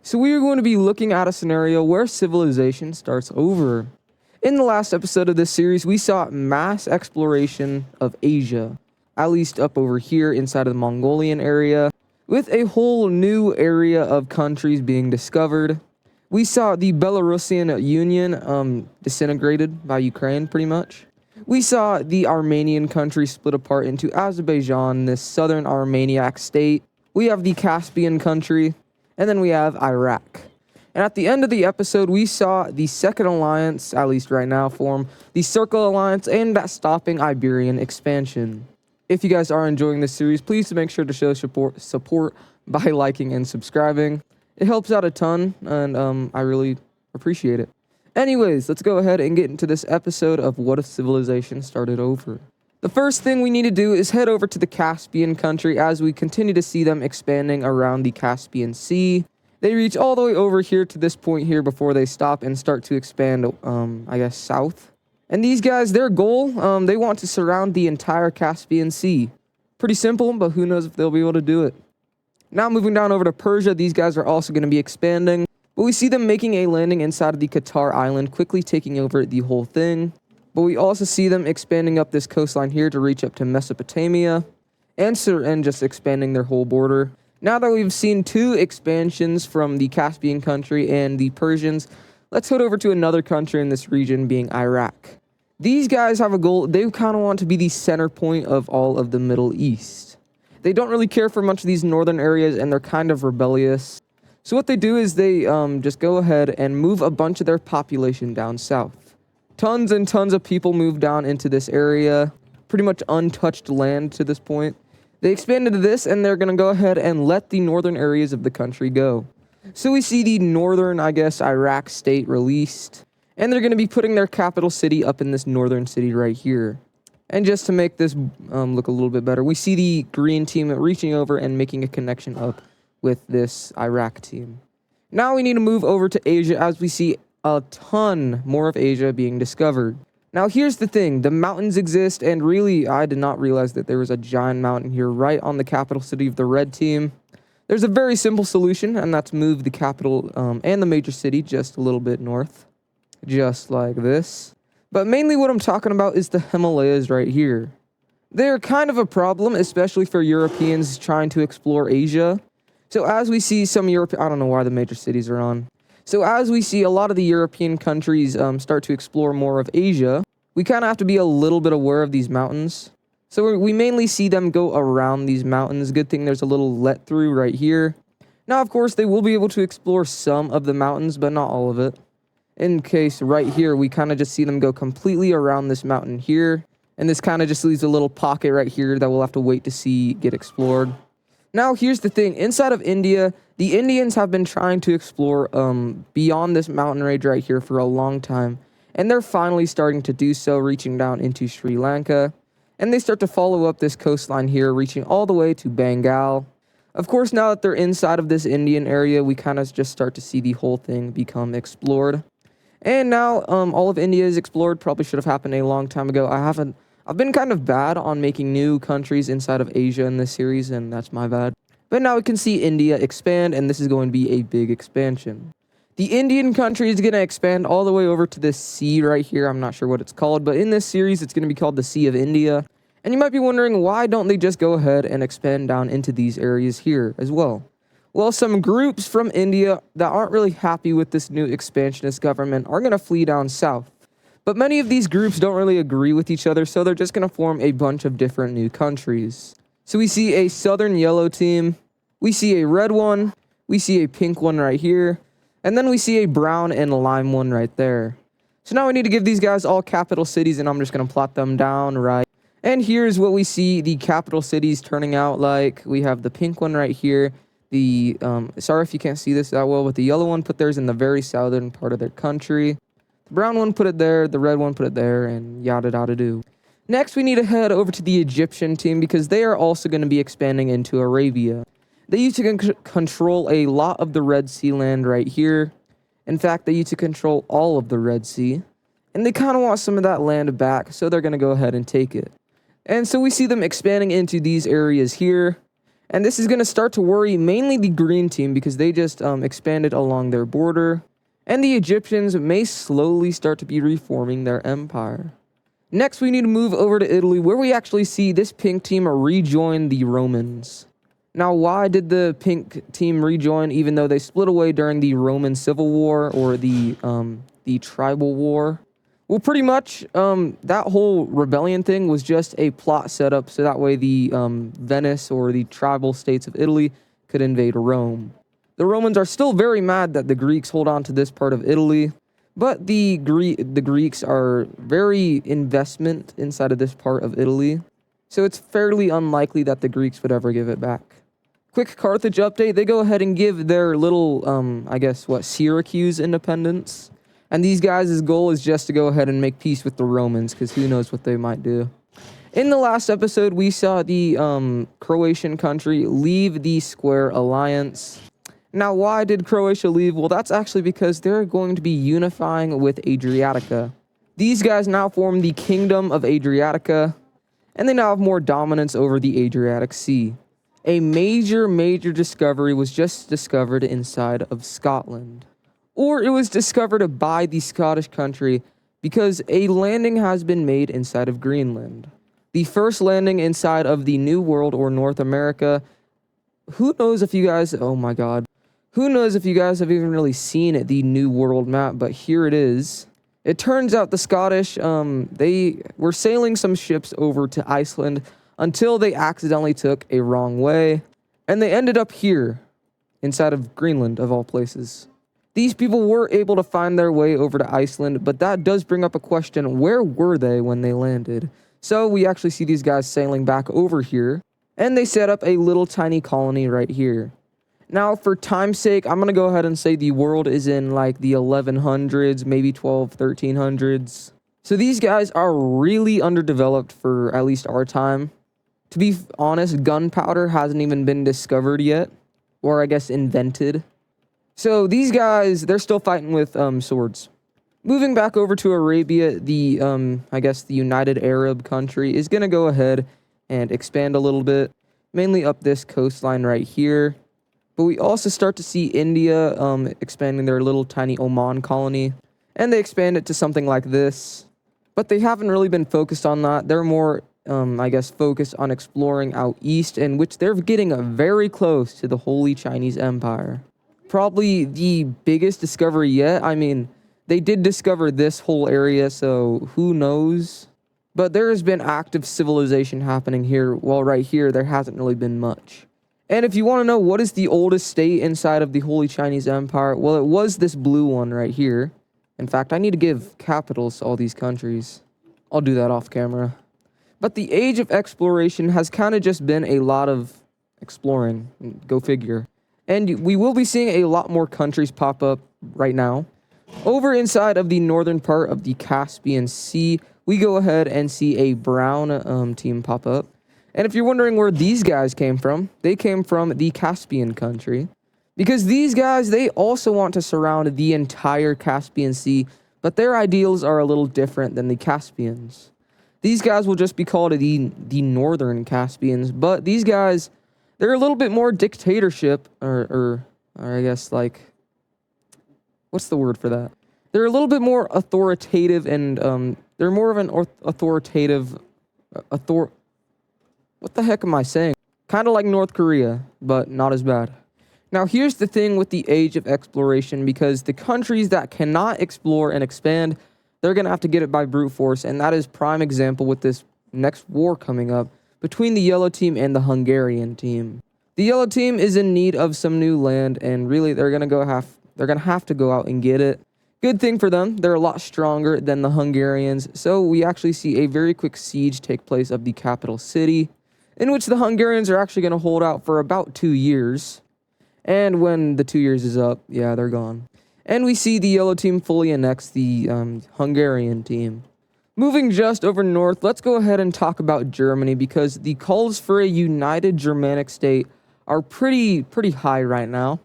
So we are going to be looking at a scenario where civilization starts over. In the last episode of this series, we saw mass exploration of Asia, at least up over here inside of the Mongolian area, with a whole new area of countries being discovered. We saw the Belarusian Union disintegrated by Ukraine, pretty much. We saw the Armenian country split apart into Azerbaijan, this southern Armeniac state. We have the Caspian country, and then we have Iraq. And at the end of the episode, we saw the second alliance, at least right now, form the Circle Alliance aimed at stopping Iberian expansion. If you guys are enjoying this series, please make sure to show support by liking and subscribing. It helps out a ton, and I really appreciate it. Anyways, let's go ahead and get into this episode of What If Civilization Started Over. The first thing we need to do is head over to the Caspian country as we continue to see them expanding around the Caspian Sea. They reach all the way over here to this point here before they stop and start to expand, I guess, south. And these guys, their goal, they want to surround the entire Caspian Sea. Pretty simple, but who knows if they'll be able to do it. Now moving down over to Persia, these guys are also going to be expanding. But we see them making a landing inside of the Qatar island, quickly taking over the whole thing. But we also see them expanding up this coastline here to reach up to Mesopotamia and just expanding their whole border. Now that we've seen two expansions from the Caspian country and the Persians, let's head over to another country in this region, being Iraq. These guys have a goal. They kind of want to be the center point of all of the Middle East. They don't really care for much of these northern areas, and they're kind of rebellious. So what they do is they just go ahead and move a bunch of their population down south. Tons and tons of people move down into this area, pretty much untouched land to this point. They expanded to this, and they're going to go ahead and let the northern areas of the country go. So we see the northern, I guess, Iraq state released, and they're going to be putting their capital city up in this northern city right here. And just to make this look a little bit better, we see the green team reaching over and making a connection up with this Iraq team. Now we need to move over to Asia as we see a ton more of Asia being discovered. Now here's the thing, the mountains exist, and really I did not realize that there was a giant mountain here right on the capital city of the red team. There's a very simple solution, and that's move the capital and the major city just a little bit north, just like this. But mainly what I'm talking about is the Himalayas right here. They're kind of a problem, especially for Europeans trying to explore Asia. So as we see some I don't know why the major cities are on. So as we see a lot of the European countries start to explore more of Asia, we kind of have to be a little bit aware of these mountains. So we mainly see them go around these mountains. Good thing there's a little let through right here. Now, of course, they will be able to explore some of the mountains, but not all of it. In case right here, we kind of just see them go completely around this mountain here. And this kind of just leaves a little pocket right here that we'll have to wait to see get explored. Now, here's the thing. Inside of India, the Indians have been trying to explore beyond this mountain range right here for a long time. And they're finally starting to do so, reaching down into Sri Lanka. And they start to follow up this coastline here, reaching all the way to Bengal. Of course, now that they're inside of this Indian area, we kind of just start to see the whole thing become explored. And now all of India is explored. Probably should have happened a long time ago. I've been kind of bad on making new countries inside of Asia in this series, and that's my bad. But now we can see India expand, and this is going to be a big expansion. The Indian country is going to expand all the way over to this sea right here. I'm not sure what it's called, but in this series, it's going to be called the Sea of India. And you might be wondering, why don't they just go ahead and expand down into these areas here as well? Well, some groups from India that aren't really happy with this new expansionist government are going to flee down south. But many of these groups don't really agree with each other, so they're just going to form a bunch of different new countries. So we see a southern yellow team, we see a red one, we see a pink one right here, and then we see a brown and lime one right there. So now we need to give these guys all capital cities, and I'm just going to plot them down right. And here's what we see the capital cities turning out like. We have the pink one right here. Sorry if you can't see this that well, but the yellow one put theirs in the very southern part of their country. The brown one put it there, the red one put it there, and yada yada do. Next, we need to head over to the Egyptian team because they are also going to be expanding into Arabia. They used to control a lot of the Red Sea land right here. In fact, they used to control all of the Red Sea. And they kind of want some of that land back, so they're going to go ahead and take it. And so we see them expanding into these areas here. And this is going to start to worry mainly the green team because they just expanded along their border. And the Egyptians may slowly start to be reforming their empire. Next, we need to move over to Italy, where we actually see this pink team rejoin the Romans. Now, why did the pink team rejoin even though they split away during the Roman Civil War or the Tribal War? Well, pretty much that whole rebellion thing was just a plot setup so that way the Venice or the tribal states of Italy could invade Rome. The Romans are still very mad that the Greeks hold on to this part of Italy, but the Greeks are very investment inside of this part of Italy, so it's fairly unlikely that the Greeks would ever give it back. Quick Carthage update, they go ahead and give their little, Syracuse independence. And these guys' goal is just to go ahead and make peace with the Romans, because who knows what they might do. In the last episode, we saw the Croatian country leave the Square Alliance. Now, why did Croatia leave? Well, that's actually because they're going to be unifying with Adriatica. These guys now form the Kingdom of Adriatica, and they now have more dominance over the Adriatic Sea. A major discovery was just discovered inside of Scotland. Or it was discovered by the Scottish country because a landing has been made inside of Greenland. The first landing inside of the New World or North America. Who knows if you guys, oh my god. Who knows if you guys have even really seen the New World map, but here it is. It turns out the Scottish, they were sailing some ships over to Iceland until they accidentally took a wrong way. And they ended up here, inside of Greenland of all places. These people were able to find their way over to Iceland, but that does bring up a question, where were they when they landed? So we actually see these guys sailing back over here, and they set up a little tiny colony right here. Now, for time's sake, I'm going to go ahead and say the world is in like the 1100s, maybe 1300s. So these guys are really underdeveloped for at least our time. To be honest, gunpowder hasn't even been discovered yet, or I guess invented. So these guys, they're still fighting with swords. Moving back over to Arabia, the United Arab country is going to go ahead and expand a little bit, mainly up this coastline right here. But we also start to see India expanding their little tiny Oman colony, and they expand it to something like this. But they haven't really been focused on that. They're more, focused on exploring out east, in which they're getting very close to the Holy Chinese Empire. Probably the biggest discovery yet. I mean, they did discover this whole area, so who knows? But there has been active civilization happening here, while right here, there hasn't really been much. And if you want to know what is the oldest state inside of the Holy Chinese Empire, well, it was this blue one right here. In fact, I need to give capitals to all these countries. I'll do that off camera. But the age of exploration has kind of just been a lot of exploring. Go figure. And we will be seeing a lot more countries pop up right now. Over inside of the northern part of the Caspian Sea, we go ahead and see a brown team pop up. And if you're wondering where these guys came from, they came from the Caspian country. Because these guys, they also want to surround the entire Caspian Sea, but their ideals are a little different than the Caspians. These guys will just be called the Northern Caspians, but these guys, they're a little bit more dictatorship, or I guess, like, what's the word for that? They're a little bit more authoritative, and they're more of an authoritative, what the heck am I saying? Kind of like North Korea, but not as bad. Now, here's the thing with the age of exploration, because the countries that cannot explore and expand, they're going to have to get it by brute force, and that is prime example with this next war coming up between the yellow team and the Hungarian team. The yellow team is in need of some new land, and really they're going to have to go out and get it. Good thing for them, they're a lot stronger than the Hungarians, so we actually see a very quick siege take place of the capital city, in which the Hungarians are actually going to hold out for about 2 years. And when the 2 years is up, yeah, they're gone. And we see the yellow team fully annex the Hungarian team. Moving just over north, let's go ahead and talk about Germany, because the calls for a united Germanic state are pretty high right now.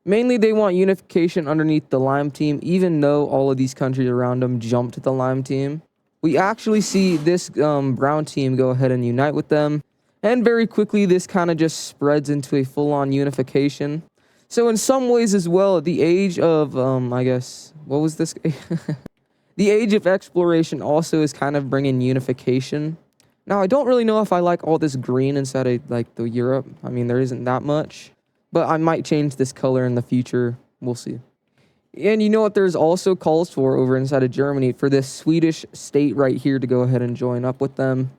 Mainly, they want unification underneath the Lime team, even though all of these countries around them jumped to the Lime team. We actually see this brown team go ahead and unite with them. And very quickly, this kind of just spreads into a full-on unification. So in some ways as well, at the age of, I guess, what was this? The age of exploration also is kind of bringing unification. Now, I don't really know if I like all this green inside of, like, the Europe. I mean, there isn't that much. But I might change this color in the future. We'll see. And you know what? There's also calls for over inside of Germany for this Swedish state right here to go ahead and join up with them.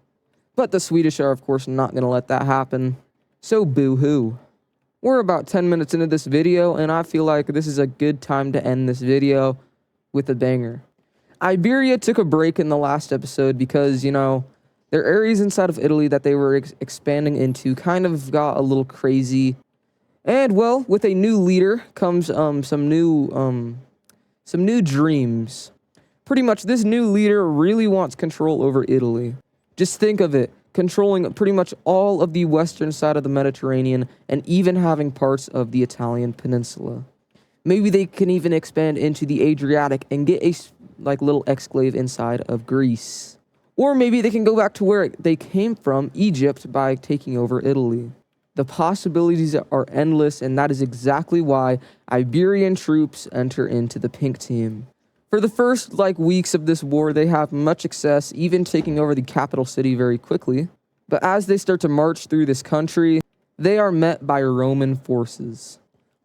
But the Swedish are, of course, not going to let that happen. So boo-hoo. We're about 10 minutes into this video, and I feel like this is a good time to end this video with a banger. Iberia took a break in the last episode because, you know, their areas inside of Italy that they were expanding into kind of got a little crazy. And, well, with a new leader comes some new dreams. Pretty much, this new leader really wants control over Italy. Just think of it, controlling pretty much all of the western side of the Mediterranean and even having parts of the Italian peninsula. Maybe they can even expand into the Adriatic and get a, like, little exclave inside of Greece. Or maybe they can go back to where they came from, Egypt, by taking over Italy. The possibilities are endless, and that is exactly why Iberian troops enter into the pink team. For the first, weeks of this war, they have much success, even taking over the capital city very quickly. But as they start to march through this country, they are met by Roman forces.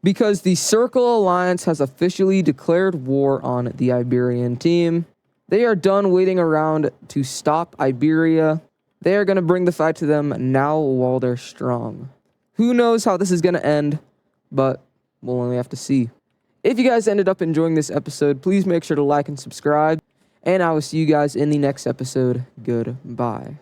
Because the Circle Alliance has officially declared war on the Iberian team, they are done waiting around to stop Iberia. They are going to bring the fight to them now while they're strong. Who knows how this is going to end, but we'll only have to see. If you guys ended up enjoying this episode, please make sure to like and subscribe, and I will see you guys in the next episode. Goodbye.